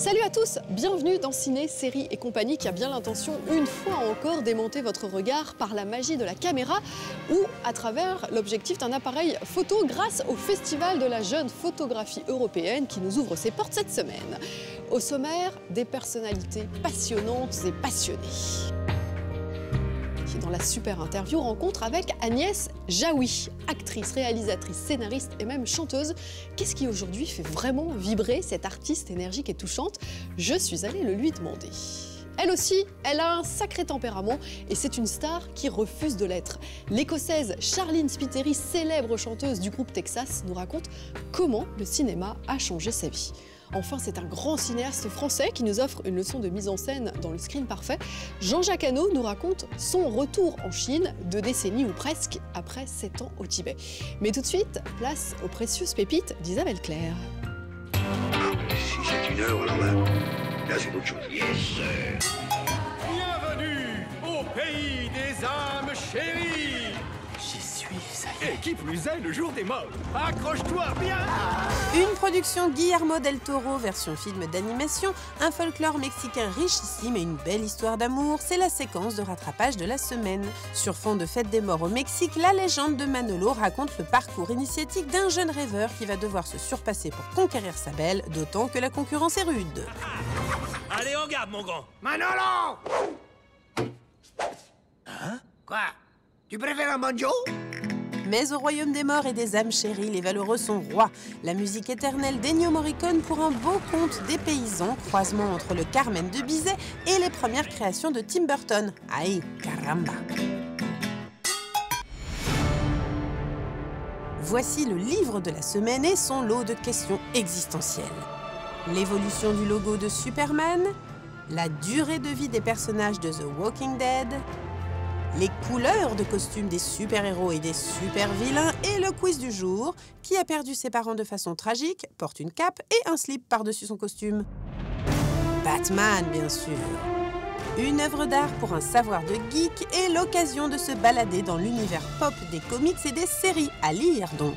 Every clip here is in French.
Salut à tous, bienvenue dans Ciné, Série et compagnie qui a bien l'intention, une fois encore, d'aimanter votre regard par la magie de la caméra ou à travers l'objectif d'un appareil photo grâce au Festival de la jeune photographie européenne qui nous ouvre ses portes cette semaine. Au sommaire, des personnalités passionnantes et passionnées. Dans la super interview, rencontre avec Agnès Jaoui, actrice, réalisatrice, scénariste et même chanteuse. Qu'est-ce qui aujourd'hui fait vraiment vibrer cette artiste énergique et touchante? Je suis allée le lui demander. Elle aussi, elle a un sacré tempérament et c'est une star qui refuse de l'être. L'Écossaise Charlene Spiteri, célèbre chanteuse du groupe Texas, nous raconte comment le cinéma a changé sa vie. Enfin, c'est un grand cinéaste français qui nous offre une leçon de mise en scène dans le screen parfait. Jean-Jacques Hano nous raconte son retour en Chine, 2 décennies ou presque, après 7 ans au Tibet. Mais tout de suite, place aux précieuses pépites d'Isabelle Claire. Si c'est une heure, alors là c'est autre chose. Yes, sir. Bienvenue au pays des âmes chéries. J'y suis, ça y est. Et qui plus est, le jour des morts. Accroche-toi bien. Une production Guillermo del Toro, version film d'animation, un folklore mexicain richissime et une belle histoire d'amour, c'est la séquence de rattrapage de la semaine. Sur fond de fête des morts au Mexique, la légende de Manolo raconte le parcours initiatique d'un jeune rêveur qui va devoir se surpasser pour conquérir sa belle, d'autant que la concurrence est rude. Allez, en garde, mon grand. Manolo! Hein? Quoi? Tu préfères un banjo? Mais au royaume des morts et des âmes chéries, les valeureux sont rois. La musique éternelle d'Ennio Morricone pour un beau conte des paysans, croisement entre le Carmen de Bizet et les premières créations de Tim Burton. Aïe, caramba! Voici le livre de la semaine et son lot de questions existentielles. L'évolution du logo de Superman, la durée de vie des personnages de The Walking Dead, les couleurs de costumes des super-héros et des super-vilains et le quiz du jour. Qui a perdu ses parents de façon tragique, porte une cape et un slip par-dessus son costume? Batman, bien sûr. Une œuvre d'art pour un savoir de geek et l'occasion de se balader dans l'univers pop des comics et des séries. À lire, donc.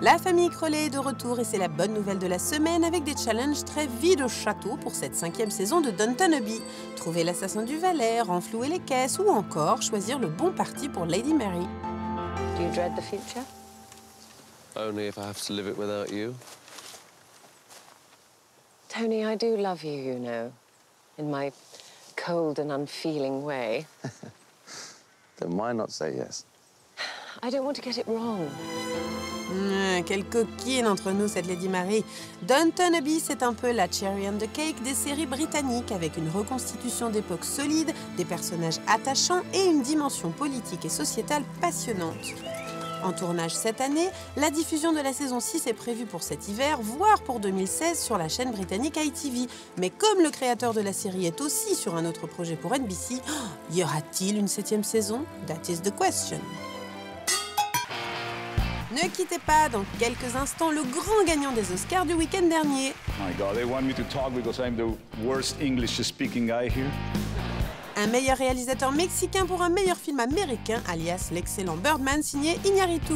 La famille Crowley est de retour et c'est la bonne nouvelle de la semaine avec des challenges très vides au château pour cette 5e saison de Downton Abbey. Trouver l'assassin du valet, renflouer les caisses ou encore choisir le bon parti pour Lady Mary. Do you dread the future? Only if I have to live it without you. Tony, I do love you, you know, in my cold and unfeeling way. Then why not say yes? I don't want to get it wrong. Quelle coquine entre nous, cette Lady Mary. Downton Abbey, c'est un peu la cherry on the cake des séries britanniques, avec une reconstitution d'époque solide, des personnages attachants et une dimension politique et sociétale passionnante. En tournage cette année, la diffusion de la saison 6 est prévue pour cet hiver, voire pour 2016 sur la chaîne britannique ITV. Mais comme le créateur de la série est aussi sur un autre projet pour NBC, y aura-t-il une 7e saison? That is the question. Ne quittez pas, dans quelques instants, le grand gagnant des Oscars du week-end dernier. My God, they want me to talk because I'm the worst English-speaking guy here. Un meilleur réalisateur mexicain pour un meilleur film américain, alias l'excellent Birdman, signé Iñárritu.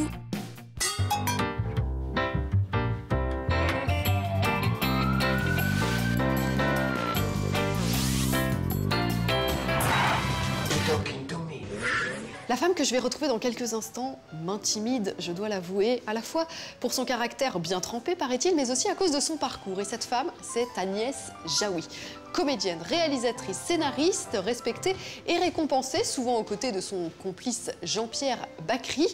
La femme que je vais retrouver dans quelques instants m'intimide, je dois l'avouer, à la fois pour son caractère bien trempé, paraît-il, mais aussi à cause de son parcours. Et cette femme, c'est Agnès Jaoui. Comédienne, réalisatrice, scénariste, respectée et récompensée, souvent aux côtés de son complice Jean-Pierre Bacri.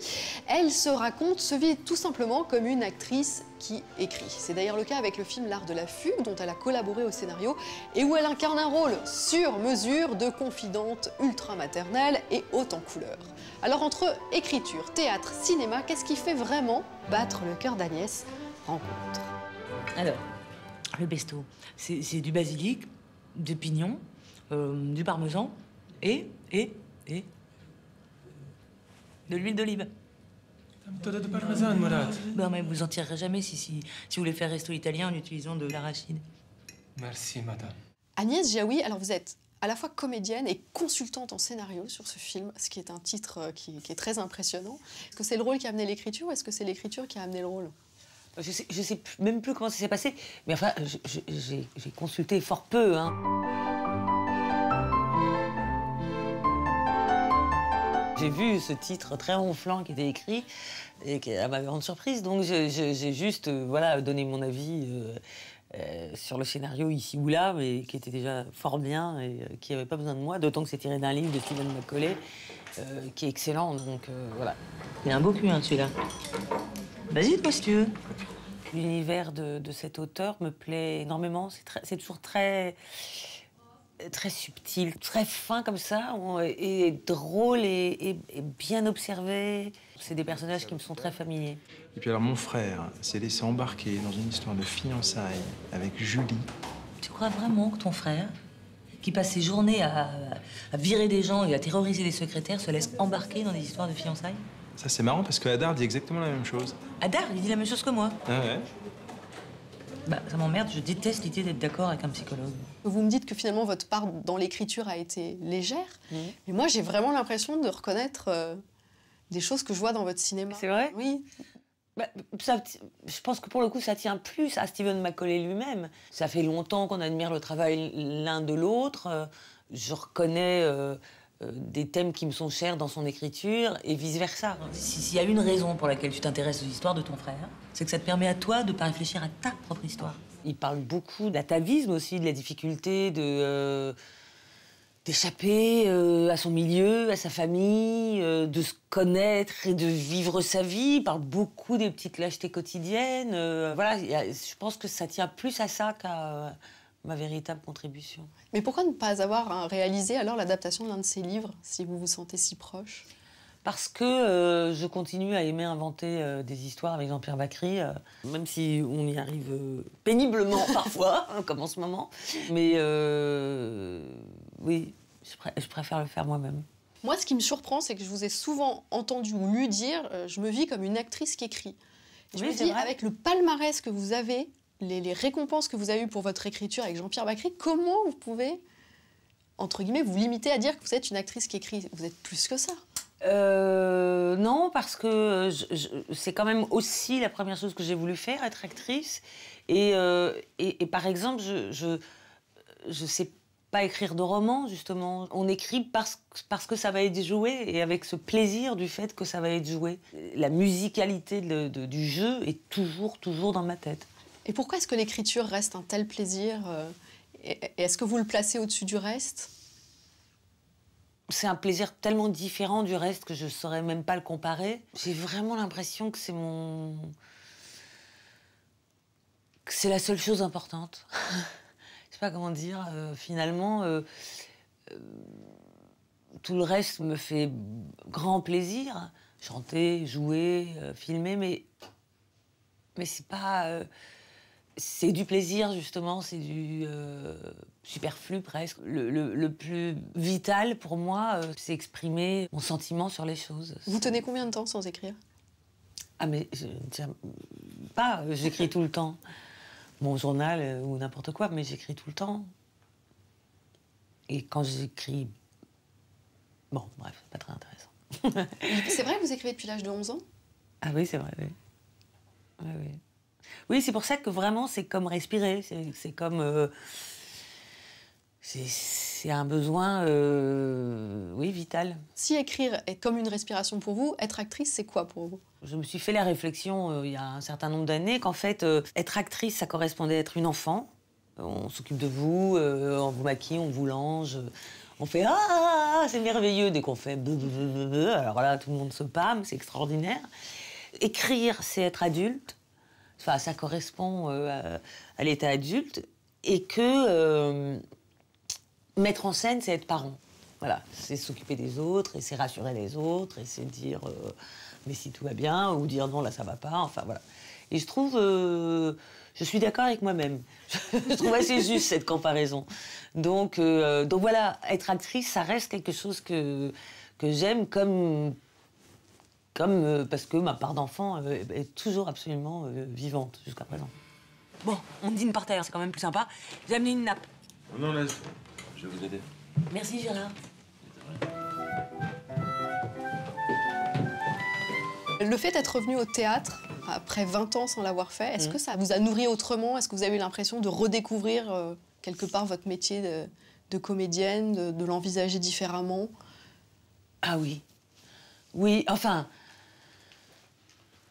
Elle se vit tout simplement comme une actrice qui écrit. C'est d'ailleurs le cas avec le film L'Art de la fugue, dont elle a collaboré au scénario et où elle incarne un rôle sur mesure de confidente ultra maternelle et haute en couleur. Alors entre écriture, théâtre, cinéma, qu'est-ce qui fait vraiment battre le cœur d'Agnès? Rencontre. Alors, le pesto, c'est du basilic, des pignons, du parmesan et de l'huile d'olive. De parmesan, Mourad. Ben, mais vous en tirerez jamais si vous voulez faire resto italien en utilisant de l'arachide. Merci, madame. Agnès Jaoui, alors vous êtes à la fois comédienne et consultante en scénario sur ce film, ce qui est un titre qui est très impressionnant. Est-ce que c'est le rôle qui a amené l'écriture ou est-ce que c'est l'écriture qui a amené le rôle? Je sais même plus comment ça s'est passé, mais enfin, j'ai consulté fort peu, hein. J'ai vu ce titre très ronflant qui était écrit et qui est à ma grande surprise, donc j'ai juste voilà, donné mon avis sur le scénario ici ou là, mais qui était déjà fort bien et qui n'avait pas besoin de moi, d'autant que c'est tiré d'un livre de Stephen Macaulay qui est excellent, donc voilà. Il a un beau cul, hein, celui-là. Vas-y, toi, si tu veux. L'univers de cet auteur me plaît énormément, c'est toujours très subtil, très fin comme ça, et drôle et bien observé. C'est des personnages qui me sont très familiers. Et puis alors mon frère s'est laissé embarquer dans une histoire de fiançailles avec Julie. Tu crois vraiment que ton frère, qui passe ses journées à virer des gens et à terroriser des secrétaires, se laisse embarquer dans des histoires de fiançailles? Ça c'est marrant parce que Hadar dit exactement la même chose. Hadar, il dit la même chose que moi. Ah ouais? Bah, ça m'emmerde, je déteste l'idée d'être d'accord avec un psychologue. Vous me dites que finalement votre part dans l'écriture a été légère, mais moi j'ai vraiment l'impression de reconnaître des choses que je vois dans votre cinéma. C'est vrai? Oui. Bah, je pense que pour le coup, ça tient plus à Stephen Macaulay lui-même. Ça fait longtemps qu'on admire le travail l'un de l'autre. Je reconnais des thèmes qui me sont chers dans son écriture et vice-versa. S'il y a une raison pour laquelle tu t'intéresses aux histoires de ton frère, c'est que ça te permet à toi de ne pas réfléchir à ta propre histoire. Il parle beaucoup d'atavisme aussi, de la difficulté d'échapper à son milieu, à sa famille, de se connaître et de vivre sa vie. Il parle beaucoup des petites lâchetés quotidiennes. Voilà, je pense que ça tient plus à ça qu'à ma véritable contribution. Mais pourquoi ne pas avoir réalisé alors l'adaptation de l'un de ses livres, si vous vous sentez si proche? Parce que je continue à aimer inventer des histoires avec Jean-Pierre Bacry, même si on y arrive péniblement parfois, comme en ce moment. Mais oui, je préfère le faire moi-même. Moi, ce qui me surprend, c'est que je vous ai souvent entendu ou lu dire je me vis comme une actrice qui écrit. Et je me dis, avec le palmarès que vous avez, les récompenses que vous avez eues pour votre écriture avec Jean-Pierre Bacry, comment vous pouvez, entre guillemets, vous limiter à dire que vous êtes une actrice qui écrit? Vous êtes plus que ça. Non, parce que c'est quand même aussi la première chose que j'ai voulu faire, être actrice. Et par exemple, je sais pas écrire de romans, justement. On écrit parce que ça va être joué et avec ce plaisir du fait que ça va être joué. La musicalité du jeu est toujours dans ma tête. Et pourquoi est-ce que l'écriture reste un tel plaisir et est-ce que vous le placez au-dessus du reste? C'est un plaisir tellement différent du reste que je ne saurais même pas le comparer. J'ai vraiment l'impression que c'est la seule chose importante. Je sais pas comment dire. Finalement, tout le reste me fait grand plaisir. Chanter, jouer, filmer, mais c'est pas... c'est du plaisir, justement, c'est du superflu, presque. Le plus vital, pour moi, c'est exprimer mon sentiment sur les choses. Vous tenez combien de temps sans écrire? Ah, mais je ne tiens pas, j'écris tout le temps. Mon journal ou n'importe quoi, mais j'écris tout le temps. Et quand j'écris... Bon, bref, c'est pas très intéressant. C'est vrai que vous écrivez depuis l'âge de 11 ans? Ah oui, c'est vrai, oui. Oui, oui. Oui, c'est pour ça que vraiment, c'est comme respirer. C'est comme... c'est un besoin, oui, vital. Si écrire est comme une respiration pour vous, être actrice, c'est quoi pour vous? Je me suis fait la réflexion, il y a un certain nombre d'années, qu'en fait, être actrice, ça correspondait à être une enfant. On s'occupe de vous, on vous maquille, on vous lange. On fait « Ah, c'est merveilleux » dès qu'on fait « alors là, tout le monde se pâme, c'est extraordinaire. Écrire, c'est être adulte. Enfin, ça correspond à l'état adulte. Et que mettre en scène, c'est être parent. Voilà, c'est s'occuper des autres, et c'est rassurer les autres, et c'est dire mais si tout va bien, ou dire non, là, ça va pas, enfin, voilà. Et je trouve... je suis d'accord avec moi-même. Je trouve assez juste cette comparaison. Donc voilà, être actrice, ça reste quelque chose que j'aime parce que ma part d'enfant est toujours absolument vivante jusqu'à présent. Bon, on dîne par terre, c'est quand même plus sympa. J'ai amené une nappe. Non, laisse. Je vais vous aider. Merci, Gérard. Le fait d'être revenu au théâtre, après 20 ans sans l'avoir fait. Est-ce que ça vous a nourri autrement? Est-ce que vous avez eu l'impression de redécouvrir quelque part votre métier de comédienne, de l'envisager différemment? Ah oui. Oui, enfin...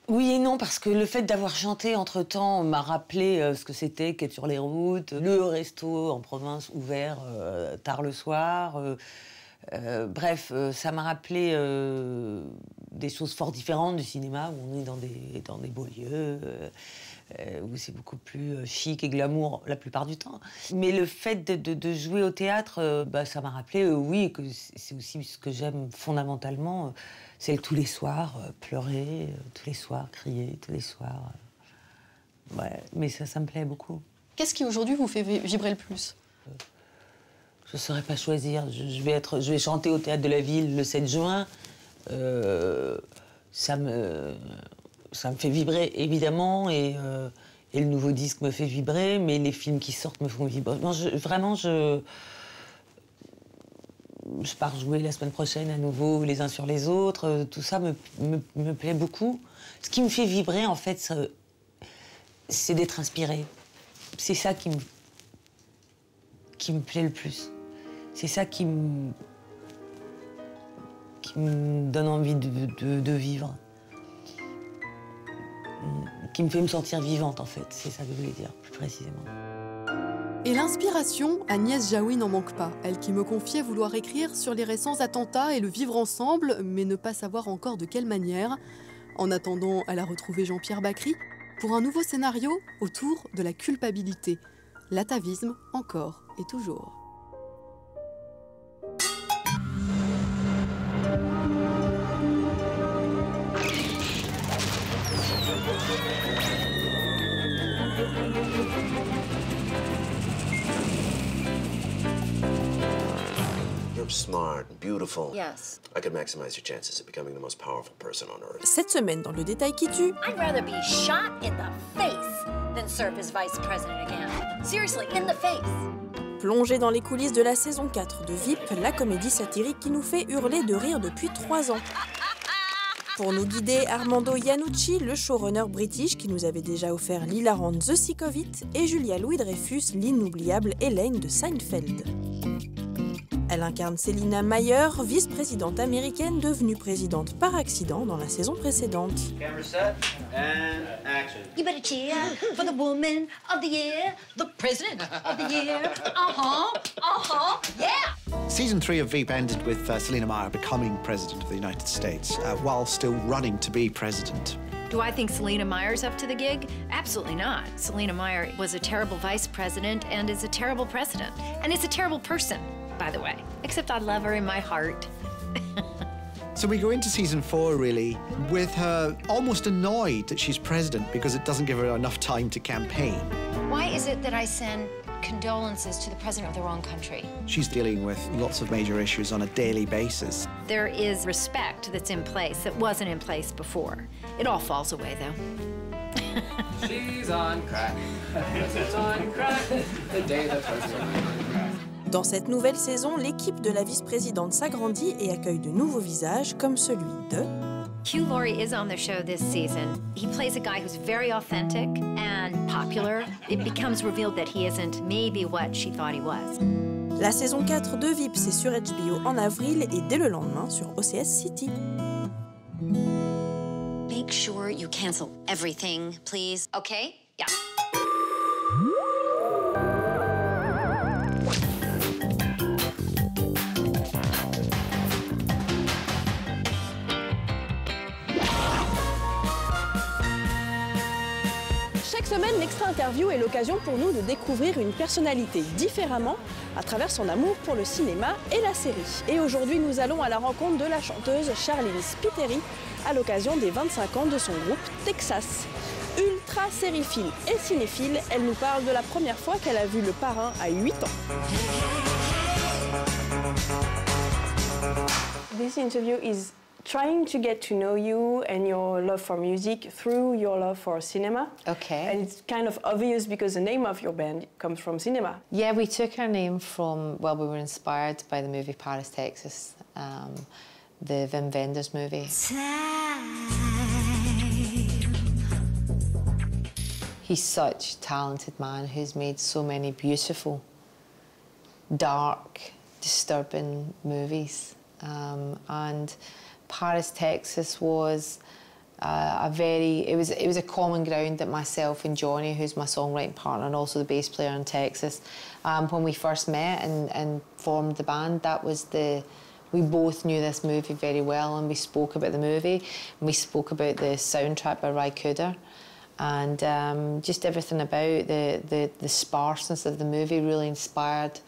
Oui et non, parce que le fait d'avoir chanté entre-temps m'a rappelé ce que c'était qu'être sur les routes, le resto en province ouvert tard le soir. Bref, ça m'a rappelé des choses fort différentes du cinéma, où on est dans des beaux lieux, où c'est beaucoup plus chic et glamour la plupart du temps. Mais le fait de jouer au théâtre, ça m'a rappelé, oui, que c'est aussi ce que j'aime fondamentalement, c'est tous les soirs pleurer, tous les soirs crier, tous les soirs... Ouais, mais ça me plaît beaucoup. Qu'est-ce qui aujourd'hui vous fait vibrer le plus? Je ne saurais pas choisir. Je vais chanter au Théâtre de la Ville le 7 juin. Ça me fait vibrer, évidemment, et le nouveau disque me fait vibrer, mais les films qui sortent me font vibrer. Non, je pars jouer la semaine prochaine à nouveau Les Uns sur les Autres. Tout ça me plaît beaucoup. Ce qui me fait vibrer, en fait, c'est d'être inspirée. C'est ça qui me plaît le plus. C'est ça qui me donne envie de vivre. Qui me fait me sentir vivante, en fait. C'est ça que je voulais dire, plus précisément. Et l'inspiration, Agnès Jaoui n'en manque pas. Elle qui me confiait vouloir écrire sur les récents attentats et le vivre ensemble, mais ne pas savoir encore de quelle manière. En attendant, elle a retrouvé Jean-Pierre Bacry pour un nouveau scénario autour de la culpabilité. L'atavisme, encore et toujours. You're smart and beautiful. Yes. I could maximize your chances of becoming the most powerful person on Earth. Cette semaine, dans le détail qui tue... I'd rather be shot in the face than serve as vice president again. Seriously, in the face. Plongée dans les coulisses de la saison 4 de VIP, la comédie satirique qui nous fait hurler de rire depuis 3 ans. Pour nous guider, Armando Iannucci, le showrunner british qui nous avait déjà offert l'hilarante The Sick of It, et Julia Louis-Dreyfus, l'inoubliable Elaine de Seinfeld. Elle incarne Selina Meyer, vice-présidente américaine devenue présidente par accident dans la saison précédente. Camera set and action. You better cheer for the woman of the year, the president of the year. Yeah! Season 3 of Veep ended with Selina Meyer becoming president of the United States while still running to be president. Do I think Selina Meyer's up to the gig? Absolutely not. Selina Meyer was a terrible vice president and is a terrible president. And is a terrible person, by the way. Except I love her in my heart. So we go into season 4, really, with her almost annoyed that she's president because it doesn't give her enough time to campaign. Why is it that I send condolences to the president of the wrong country? She's dealing with lots of major issues on a daily basis. There is respect that's in place that wasn't in place before. It all falls away, though. She's on crack. President's on crack. The day the president's on crack. Dans cette nouvelle saison, l'équipe de la vice-présidente s'agrandit et accueille de nouveaux visages comme celui de... Hugh Laurie is on the show this season. He plays a guy who's very authentic and popular. It becomes revealed that he isn't maybe what she thought he was. La saison 4 de VIP, c'est sur HBO en avril et dès le lendemain sur OCS City. Make sure you cancel everything, please. Okay? Yeah. Chaque semaine, l'extra interview est l'occasion pour nous de découvrir une personnalité différemment à travers son amour pour le cinéma et la série. Et aujourd'hui, nous allons à la rencontre de la chanteuse Charline Spiteri à l'occasion des 25 ans de son groupe Texas. Ultra sériephile et cinéphile, elle nous parle de la première fois qu'elle a vu Le Parrain à 8 ans. This interview is trying to get to know you and your love for music through your love for cinema. Okay. And it's kind of obvious because the name of your band comes from cinema. Yeah, we took our name from, well, we were inspired by the movie Paris, Texas, the Wim Wenders movie. He's such a talented man who's made so many beautiful, dark, disturbing movies. And Paris, Texas was it was a common ground that myself and Johnny, who's my songwriting partner and also the bass player in Texas, when we first met and formed the band, we both knew this movie very well, and we spoke about the movie, and we spoke about the soundtrack by Ry Cooder, and just everything about the sparseness of the movie really inspired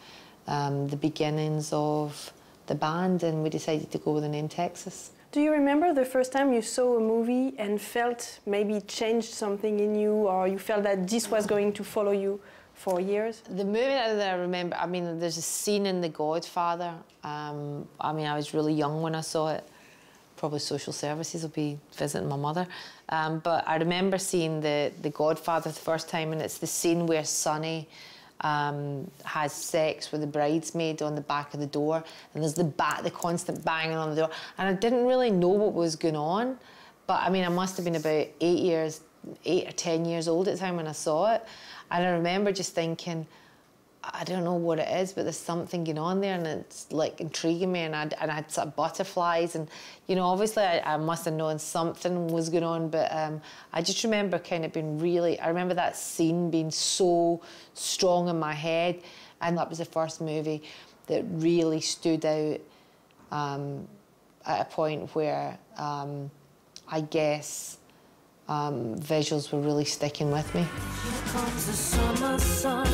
the beginnings of the band, and we decided to go with the name Texas. Do you remember the first time you saw a movie and felt maybe it changed something in you, or you felt that this was going to follow you for years? The movie that I remember, I mean, there's a scene in The Godfather. I mean, I was really young when I saw it. Probably social services will be visiting my mother. But I remember seeing The Godfather the first time, and it's the scene where Sonny has sex with the bridesmaid on the back of the door, and there's the constant banging on the door, and I didn't really know what was going on, but I mean, I must have been about 8 or 10 years old at the time when I saw it, and I remember just thinking, I don't know what it is, but there's something going on there, and it's like intriguing me, and I had sort of butterflies, and you know, obviously I must have known something was going on, but I just remember kind of being really, I remember that scene being so strong in my head, and that was the first movie that really stood out at a point where I guess visuals were really sticking with me. Here comes the summer sun.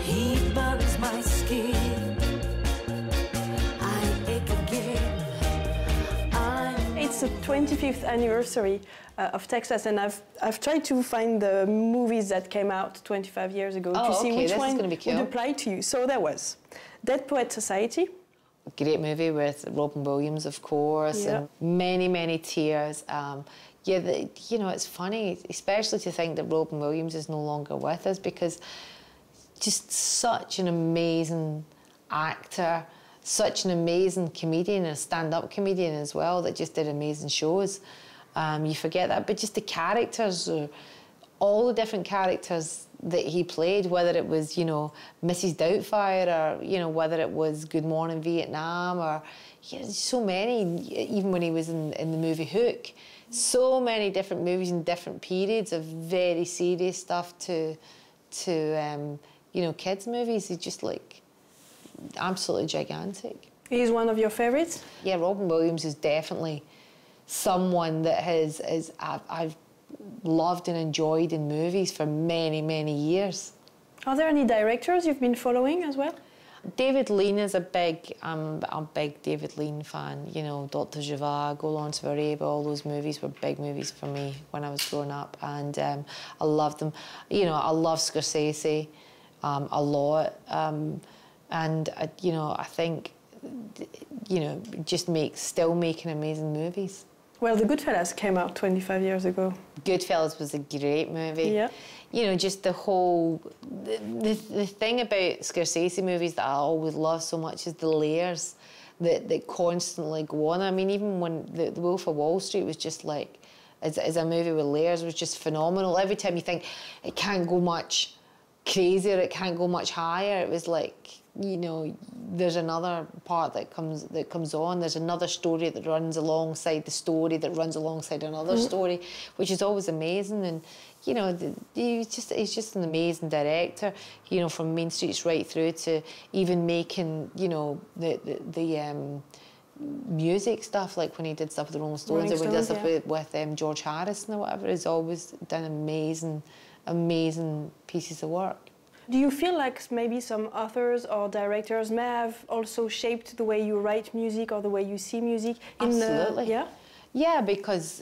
He burns my skin. I ache again. It's the 25th anniversary of Texas, and I've tried to find the movies that came out 25 years ago to see which one would apply to you. So there was Dead Poets Society. Great movie with Robin Williams, of course, and many, many tears. You know, it's funny, especially to think that Robin Williams is no longer with us, because just such an amazing actor, such an amazing comedian, and a stand-up comedian as well, that just did amazing shows. You forget that, but just the characters, all the different characters that he played, whether it was, you know, Mrs. Doubtfire, or, you know, whether it was Good Morning Vietnam, or so many, even when he was in the movie Hook. So many different movies in different periods of very serious stuff to you know, kids' movies. He's just like absolutely gigantic. He's one of your favorites? Yeah, Robin Williams is definitely someone that I've loved and enjoyed in movies for many, many years. Are there any directors you've been following as well? David Lean is I'm a big David Lean fan. You know, Dr. Zhivago, Lawrence of Arabia, all those movies were big movies for me when I was growing up, and I loved them. You know, I love Scorsese a lot, and you know, I think, you know, just still making amazing movies. Well, The Goodfellas came out 25 years ago. Goodfellas was a great movie. Yeah. You know, just the whole... The thing about Scorsese movies that I always love so much is the layers that constantly go on. I mean, even when The Wolf of Wall Street was just like... As a movie with layers, was just phenomenal. Every time you think it can't go much crazier, it can't go much higher, it was like, you know, there's another part that comes on, there's another story that runs alongside the story that runs alongside another story, which is always amazing. And you know, he's just an amazing director, you know, from Mean Streets right through to even making, you know, the music stuff, like when he did stuff with the Rolling Stones, or when he did stuff with George Harrison or whatever. He's always done amazing pieces of work. Do you feel like maybe some authors or directors may have also shaped the way you write music or the way you see music? Absolutely. Yeah? Yeah, because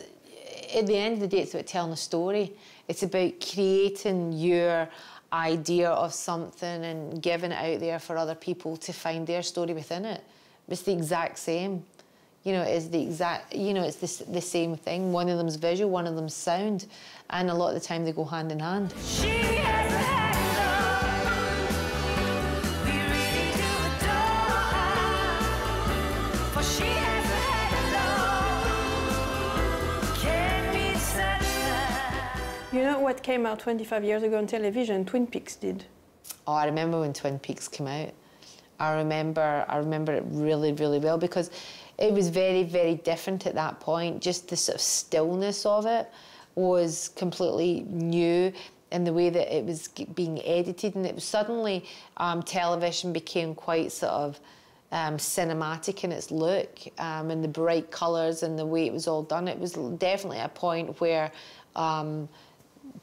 at the end of the day, it's about telling a story. It's about creating your idea of something and giving it out there for other people to find their story within it. It's the exact same. You know, it's it's the same thing. One of them's visual, one of them's sound, and a lot of the time they go hand in hand. You know, what came out 25 years ago on television? Twin Peaks did. Oh, I remember when Twin Peaks came out. I remember it really, really well because it was very, very different at that point. Just the sort of stillness of it was completely new in the way that it was being edited, and it was suddenly television became quite sort of cinematic in its look, and the bright colours and the way it was all done. It was definitely a point where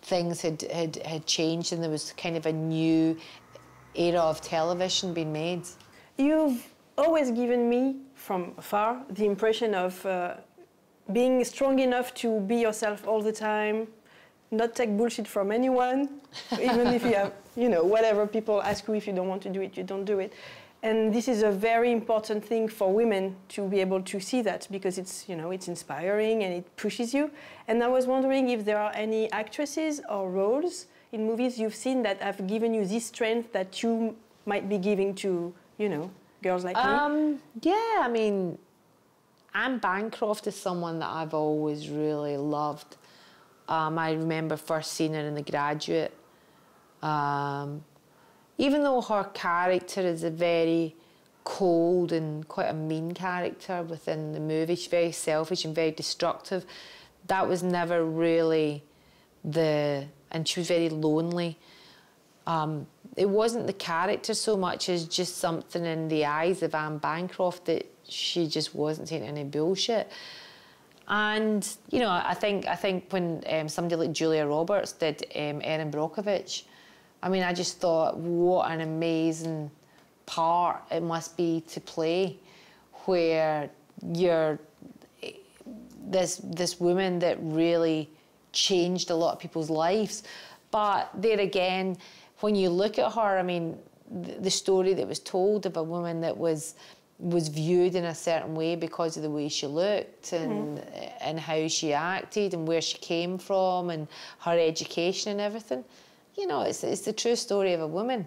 things had changed and there was kind of a new era of television being made. You've always given me, from afar, the impression of being strong enough to be yourself all the time, not take bullshit from anyone, even if you have, you know, whatever people ask you, if you don't want to do it, you don't do it. And this is a very important thing for women to be able to see that, because it's, you know, it's inspiring and it pushes you. And I was wondering if there are any actresses or roles in movies you've seen that have given you this strength that you might be giving to, you know, girls like me? Yeah, I mean, Anne Bancroft is someone that I've always really loved. I remember first seeing her in The Graduate. Even though her character is a very cold and quite a mean character within the movie, she's very selfish and very destructive, that was never really and she was very lonely. It wasn't the character so much as just something in the eyes of Anne Bancroft that she just wasn't taking any bullshit. And, you know, I think when somebody like Julia Roberts did Erin Brockovich, I mean, I just thought, what an amazing part it must be to play, where you're this woman that really changed a lot of people's lives. But there again, when you look at her, I mean, the story that was told of a woman that was viewed in a certain way because of the way she looked and how she acted and where she came from and her education and everything. You know, it's the true story of a woman,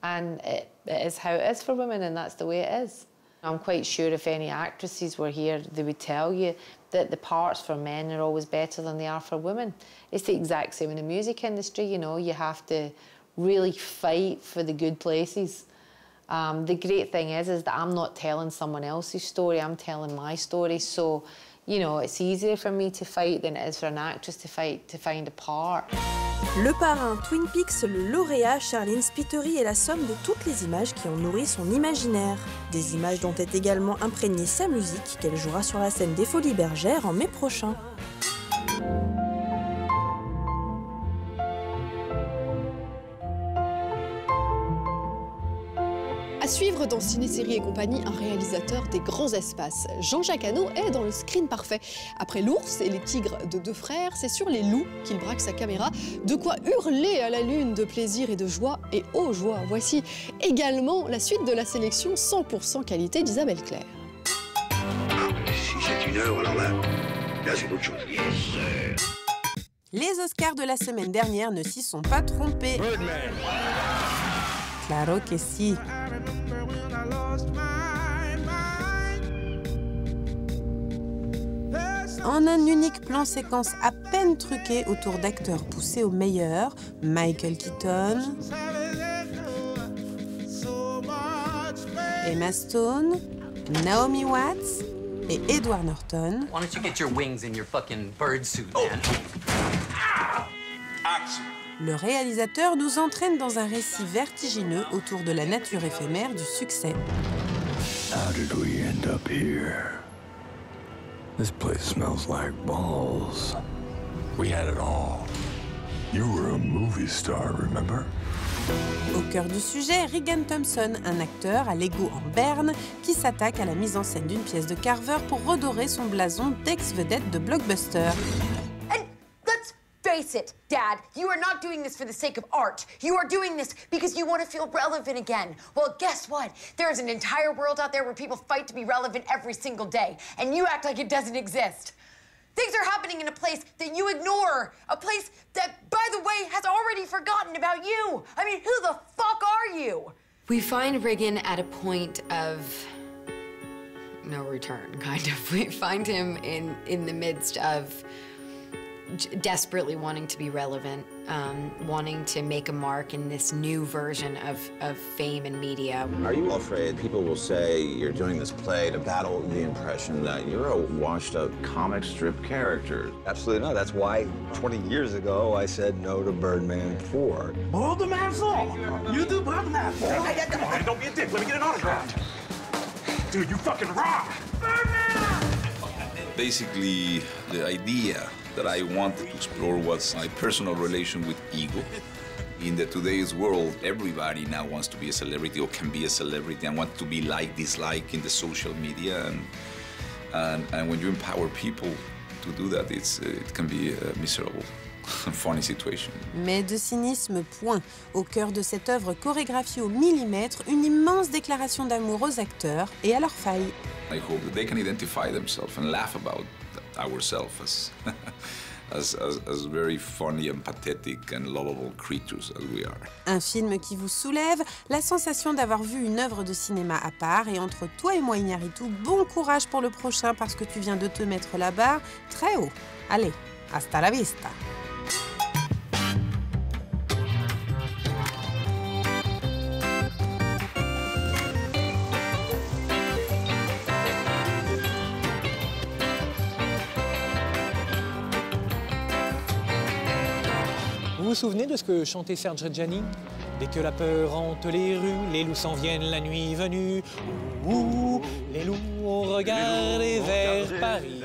and it is how it is for women, and that's the way it is. I'm quite sure if any actresses were here, they would tell you that the parts for men are always better than they are for women. It's the exact same in the music industry, you know, you have to really fight for the good places. The great thing is that I'm not telling someone else's story, I'm telling my story, so, you know, it's easier for me to fight than it is for an actress to fight to find a part. Le Parrain, Twin Peaks, le lauréat Charline Spiteri est la somme de toutes les images qui ont nourri son imaginaire. Des images dont est également imprégnée sa musique, qu'elle jouera sur la scène des Folies Bergères en mai prochain. À suivre dans Ciné-Série et compagnie, un réalisateur des grands espaces. Jean-Jacques Hano est dans le screen parfait. Après l'ours et les tigres de deux frères, c'est sur les loups qu'il braque sa caméra. De quoi hurler à la lune de plaisir et de joie. Et oh joie, voici également la suite de la sélection 100% qualité d'Isabelle Claire. Si c'est une heure, alors là c'est autre chose. Yes, sir. Les Oscars de la semaine dernière ne s'y sont pas trompés. Birdman. Claro que si. En un unique plan séquence à peine truqué autour d'acteurs poussés au meilleur, Michael Keaton, Emma Stone, Naomi Watts et Edward Norton. Why don't you get your wings in your fucking bird suit, man? Le réalisateur nous entraîne dans un récit vertigineux autour de la nature éphémère du succès. How did we end up here? This place smells like balls. We had it all. You were a movie star, remember? Au cœur du sujet, Regan Thompson, un acteur à l'ego en berne qui s'attaque à la mise en scène d'une pièce de Carver pour redorer son blason d'ex-vedette de blockbuster. Face it, Dad, you are not doing this for the sake of art. You are doing this because you want to feel relevant again. Well, guess what? There's an entire world out there where people fight to be relevant every single day, and you act like it doesn't exist. Things are happening in a place that you ignore, a place that, by the way, has already forgotten about you. I mean, who the fuck are you? We find Regan at a point of no return, kind of. We find him in the midst of desperately wanting to be relevant, wanting to make a mark in this new version of fame and media. Are you afraid people will say you're doing this play to battle the impression that you're a washed-up comic strip character? Absolutely not. That's why 20 years ago I said no to Birdman 4. Birdman 4? You do Birdman 4? Hey, come on, don't be a dick. Let me get an autograph. Dude, you fucking rock! Basically, the idea that I wanted to explore was my personal relation with ego. In today's world, everybody now wants to be a celebrity or can be a celebrity and want to be like, dislike in the social media. And when you empower people to do that, it can be a miserable, funny situation. Mais de cynisme, point. Au cœur de cette œuvre chorégraphiée au millimètre, une immense déclaration d'amour aux acteurs et à leurs failles. I hope that they can identify themselves and laugh about ourselves as very funny and pathetic and lovable creatures as we are. Un film qui vous soulève, la sensation d'avoir vu une œuvre de cinéma à part, et entre toi et moi, Iñárritu, bon courage pour le prochain parce que tu viens de te mettre la barre très haut. Allez, hasta la vista. Vous vous souvenez de ce que chantait Serge Reggiani? Dès que la peur hante les rues, les loups s'en viennent la nuit venue. Ouh, les loups ont regardé vers Paris.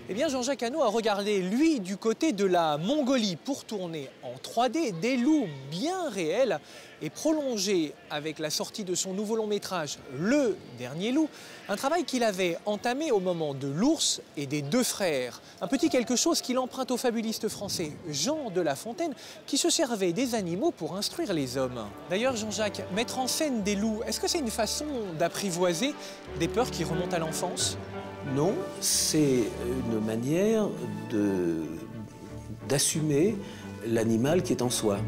Eh bien, Jean-Jacques Hano a regardé, lui, du côté de la Mongolie pour tourner en 3D des loups bien réels et prolonger avec la sortie de son nouveau long-métrage Le Dernier Loup, un travail qu'il avait entamé au moment de L'Ours et des Deux Frères. Un petit quelque chose qu'il emprunte au fabuliste français Jean de La Fontaine qui se servait des animaux pour instruire les hommes. D'ailleurs, Jean-Jacques, mettre en scène des loups, est-ce que c'est une façon d'apprivoiser des peurs qui remontent à l'enfance? Non, c'est une manière d'assumer l'animal qui est en soi.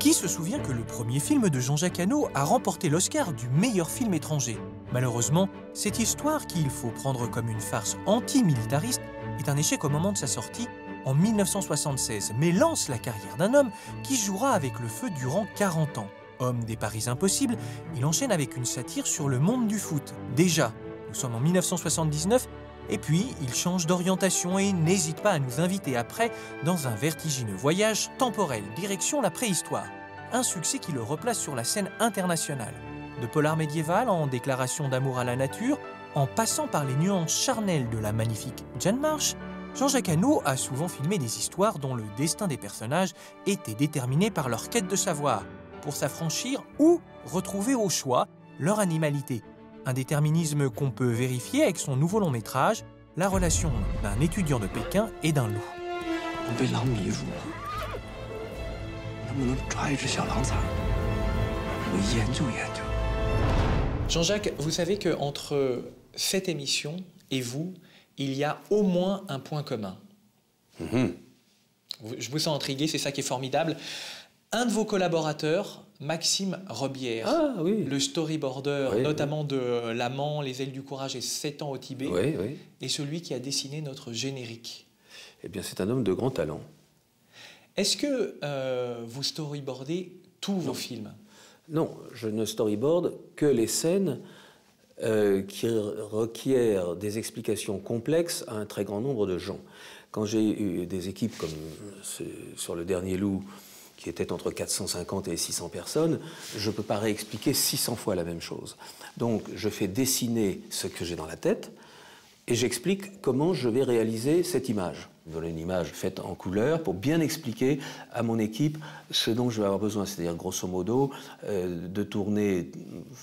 Qui se souvient que le premier film de Jean-Jacques Hano a remporté l'Oscar du meilleur film étranger? Malheureusement, cette histoire, qu'il faut prendre comme une farce anti-militariste, est un échec au moment de sa sortie en 1976, mais lance la carrière d'un homme qui jouera avec le feu durant 40 ans. Homme des paris impossibles, il enchaîne avec une satire sur le monde du foot. Déjà, nous sommes en 1979, et puis il change d'orientation et n'hésite pas à nous inviter après dans un vertigineux voyage temporel, direction la préhistoire. Un succès qui le replace sur la scène internationale. De polar médiéval en déclaration d'amour à la nature, en passant par les nuances charnelles de la magnifique Jane Marsh, Jean-Jacques Hano a souvent filmé des histoires dont le destin des personnages était déterminé par leur quête de savoir, pour s'affranchir ou retrouver au choix leur animalité. Un déterminisme qu'on peut vérifier avec son nouveau long-métrage, la relation d'un étudiant de Pékin et d'un loup. Jean-Jacques, vous savez qu'entre cette émission et vous, il y a au moins un point commun. Je vous sens intrigué, c'est ça qui est formidable. Un de vos collaborateurs, Maxime Robière, le storyboarder, notamment de L'Amant, Les Ailes du Courage et 7 ans au Tibet, et celui qui a dessiné notre générique. Eh bien, c'est un homme de grand talent. Est-ce que vous storyboardez tous vos films? Non, je ne storyboard que les scènes qui requièrent des explications complexes à un très grand nombre de gens. Quand j'ai eu des équipes comme sur Le Dernier Loup, qui était entre 450 et 600 personnes, je ne peux pas réexpliquer 600 fois la même chose. Donc, je fais dessiner ce que j'ai dans la tête et j'explique comment je vais réaliser cette image. Je donne une image faite en couleur pour bien expliquer à mon équipe ce dont je vais avoir besoin, c'est-à-dire grosso modo de tourner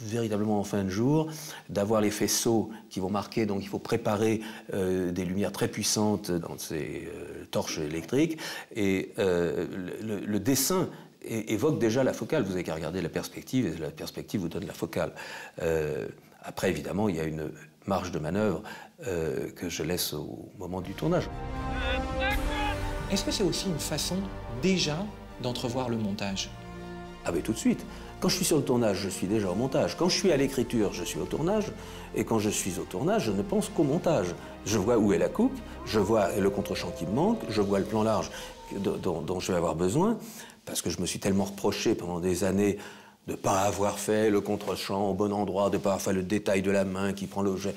véritablement en fin de jour, d'avoir les faisceaux qui vont marquer, donc il faut préparer des lumières très puissantes dans ces torches électriques, et le dessin évoque déjà la focale. Vous n'avez qu'à regarder la perspective, et la perspective vous donne la focale. Après, évidemment, il y a une marge de manœuvre que je laisse au moment du tournage. Est-ce que c'est aussi une façon, déjà, d'entrevoir le montage? Ah ben tout de suite. Quand je suis sur le tournage, je suis déjà au montage. Quand je suis à l'écriture, je suis au tournage. Et quand je suis au tournage, je ne pense qu'au montage. Je vois où est la coupe, je vois le contre-champ qui me manque, je vois le plan large dont je vais avoir besoin, parce que je me suis tellement reproché pendant des années de ne pas avoir fait le contre-champ au bon endroit, de ne pas avoir fait le détail de la main qui prend l'objet,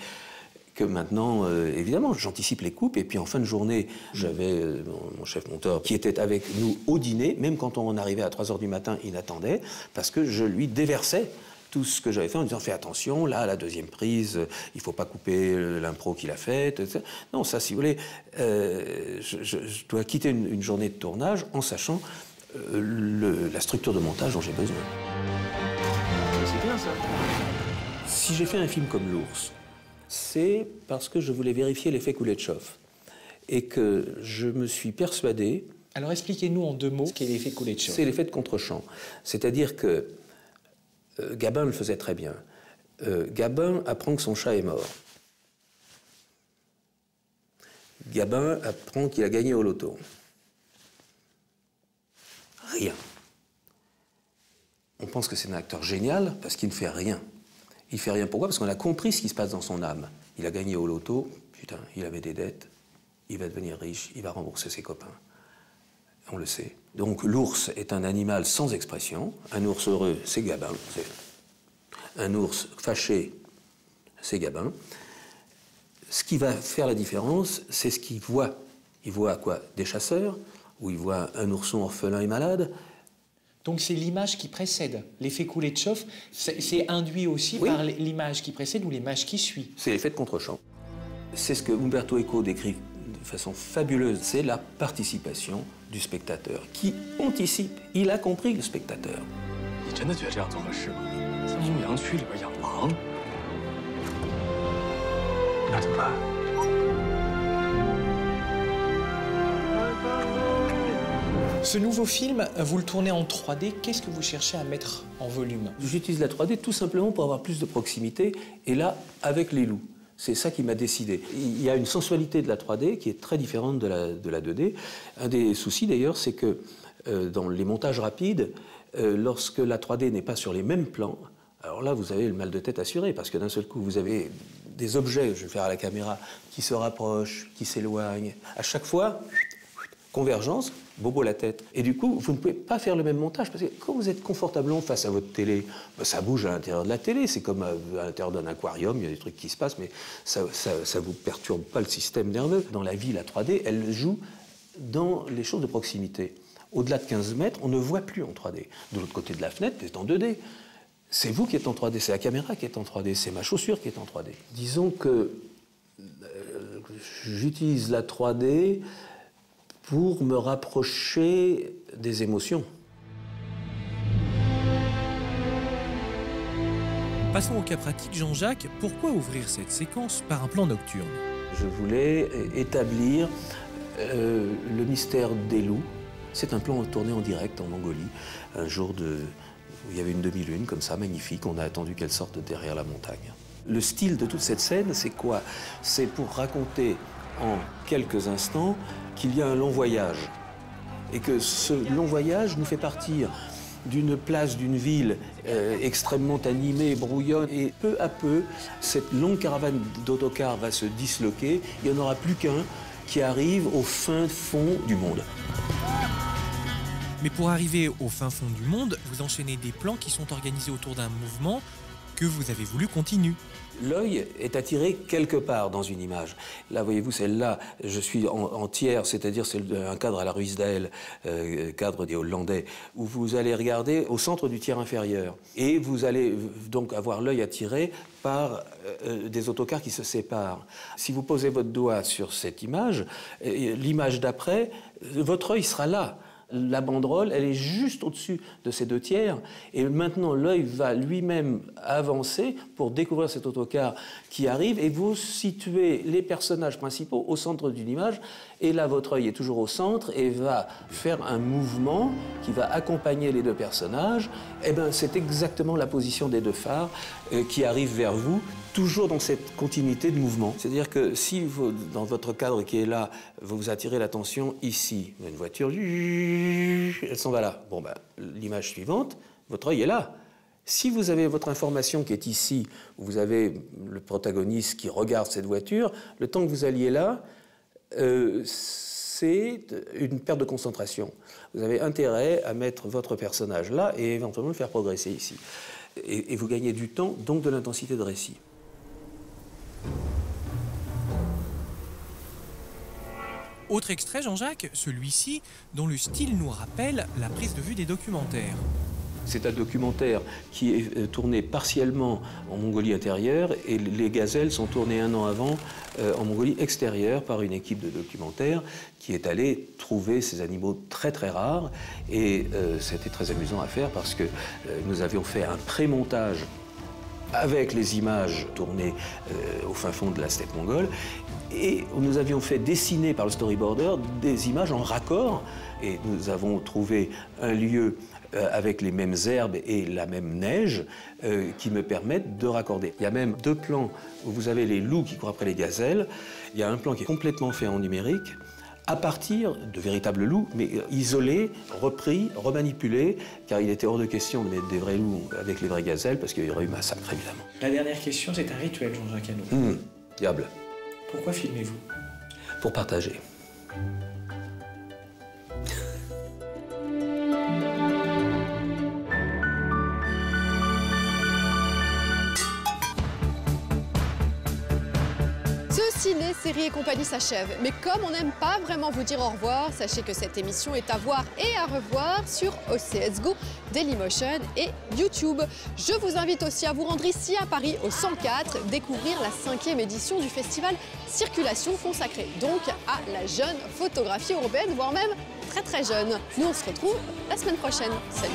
que maintenant, évidemment, j'anticipe les coupes. Et puis en fin de journée, j'avais mon chef monteur qui était avec nous au dîner, même quand on arrivait à 3 h du matin, il attendait, parce que je lui déversais tout ce que j'avais fait en disant « Fais attention, là, à la deuxième prise, il ne faut pas couper l'impro qu'il a faite. » Non, ça, si vous voulez, je dois quitter une journée de tournage en sachant la structure de montage dont j'ai besoin. C'est bien, ça. Si j'ai fait un film comme L'Ours, c'est parce que je voulais vérifier l'effet Kuleshov et que je me suis persuadé... Alors expliquez-nous en 2 mots ce qu'est l'effet Kuleshov. C'est l'effet de contre-champ. C'est-à-dire que Gabin le faisait très bien. Gabin apprend que son chat est mort. Gabin apprend qu'il a gagné au loto. Rien. On pense que c'est un acteur génial parce qu'il ne fait rien. Il fait rien. Pourquoi? Parce qu'on a compris ce qui se passe dans son âme. Il a gagné au loto, putain, il avait des dettes, il va devenir riche, il va rembourser ses copains. On le sait. Donc l'ours est un animal sans expression. Un ours heureux, c'est Gabin. Un ours fâché, c'est Gabin. Ce qui va faire la différence, c'est ce qu'il voit. Il voit quoi? Des chasseurs, ou il voit un ourson orphelin et malade. Donc c'est l'image qui précède. L'effet Kuleshov, c'est induit aussi par l'image qui précède ou l'image qui suit. C'est l'effet de contre-champ. C'est ce que Umberto Eco décrit de façon fabuleuse. C'est la participation du spectateur qui anticipe. Il a compris le spectateur. Ce nouveau film, vous le tournez en 3D. Qu'est-ce que vous cherchez à mettre en volume? J'utilise la 3D tout simplement pour avoir plus de proximité, et là, avec les loups. C'est ça qui m'a décidé. Il y a une sensualité de la 3D qui est très différente de la 2D. Un des soucis, d'ailleurs, c'est que dans les montages rapides, lorsque la 3D n'est pas sur les mêmes plans, alors là, vous avez le mal de tête assuré, parce que d'un seul coup, vous avez des objets, je vais faire à la caméra, qui se rapprochent, qui s'éloignent. À chaque fois, convergence, bobo la tête. Et du coup, vous ne pouvez pas faire le même montage, parce que quand vous êtes confortablement face à votre télé, ben, ça bouge à l'intérieur de la télé, c'est comme à l'intérieur d'un aquarium, il y a des trucs qui se passent, mais ça vous perturbe pas le système nerveux. Dans la vie, la 3D, elle joue dans les choses de proximité. Au-delà de 15 mètres, on ne voit plus en 3D. De l'autre côté de la fenêtre, c'est en 2D. C'est vous qui êtes en 3D, c'est la caméra qui est en 3D, c'est ma chaussure qui est en 3D. Disons que j'utilise la 3D pour me rapprocher des émotions. Passons au cas pratique, Jean-Jacques. Pourquoi ouvrir cette séquence par un plan nocturne? Je voulais établir le mystère des loups. C'est un plan tourné en direct en Mongolie, un jour où il y avait une demi-lune comme ça, magnifique. On a attendu qu'elle sorte derrière la montagne. Le style de toute cette scène, c'est quoi? C'est pour raconter en quelques instants qu'il y a un long voyage et que ce long voyage nous fait partir d'une place, d'une ville extrêmement animée, brouillonne, et peu à peu, cette longue caravane d'autocars va se disloquer. Il n'y en aura plus qu'un qui arrive au fin fond du monde. Mais pour arriver au fin fond du monde, vous enchaînez des plans qui sont organisés autour d'un mouvement que vous avez voulu continu. L'œil est attiré quelque part dans une image. Là, voyez-vous, celle-là, je suis en tiers, c'est-à-dire c'est un cadre à la Ruysdael, cadre des Hollandais, où vous allez regarder au centre du tiers inférieur. Et vous allez donc avoir l'œil attiré par des autocars qui se séparent. Si vous posez votre doigt sur cette image, l'image d'après, votre œil sera là. La banderole, elle est juste au-dessus de ces deux tiers. Et maintenant, l'œil va lui-même avancer pour découvrir cet autocar qui arrive. Et vous situez les personnages principaux au centre d'une image. Et là, votre œil est toujours au centre et va faire un mouvement qui va accompagner les deux personnages. Eh bien, c'est exactement la position des deux phares qui arrivent vers vous, toujours dans cette continuité de mouvement. C'est-à-dire que si, vous, dans votre cadre qui est là, vous attirez l'attention ici, une voiture, elle s'en va là. Bon, ben, l'image suivante, votre œil est là. Si vous avez votre information qui est ici, vous avez le protagoniste qui regarde cette voiture, le temps que vous alliez là, c'est une perte de concentration. Vous avez intérêt à mettre votre personnage là et éventuellement le faire progresser ici. Et vous gagnez du temps, donc de l'intensité de récit. Autre extrait, Jean-Jacques, celui-ci, dont le style nous rappelle la prise de vue des documentaires. C'est un documentaire qui est tourné partiellement en Mongolie intérieure et les gazelles sont tournées un an avant en Mongolie extérieure par une équipe de documentaires qui est allée trouver ces animaux très très rares et c'était très amusant à faire parce que nous avions fait un pré-montage avec les images tournées au fin fond de la steppe mongole et nous avions fait dessiner par le storyboarder des images en raccord et nous avons trouvé un lieu avec les mêmes herbes et la même neige qui me permettent de raccorder. Il y a même 2 plans où vous avez les loups qui courent après les gazelles. Il y a un plan qui est complètement fait en numérique à partir de véritables loups, mais isolés, repris, remanipulés, car il était hors de question de mettre des vrais loups avec les vraies gazelles, parce qu'il y aurait eu massacre, évidemment. La dernière question, c'est un rituel, Jean-Jacques Hano. Diable. Pourquoi filmez-vous? Pour partager. Ciné, série et compagnie s'achève. Mais comme on n'aime pas vraiment vous dire au revoir, sachez que cette émission est à voir et à revoir sur OCS Go, Dailymotion et YouTube. Je vous invite aussi à vous rendre ici à Paris, au 104, découvrir la 5e édition du festival Circulation, consacrée donc à la jeune photographie européenne, voire même très très jeune. Nous, on se retrouve la semaine prochaine. Salut!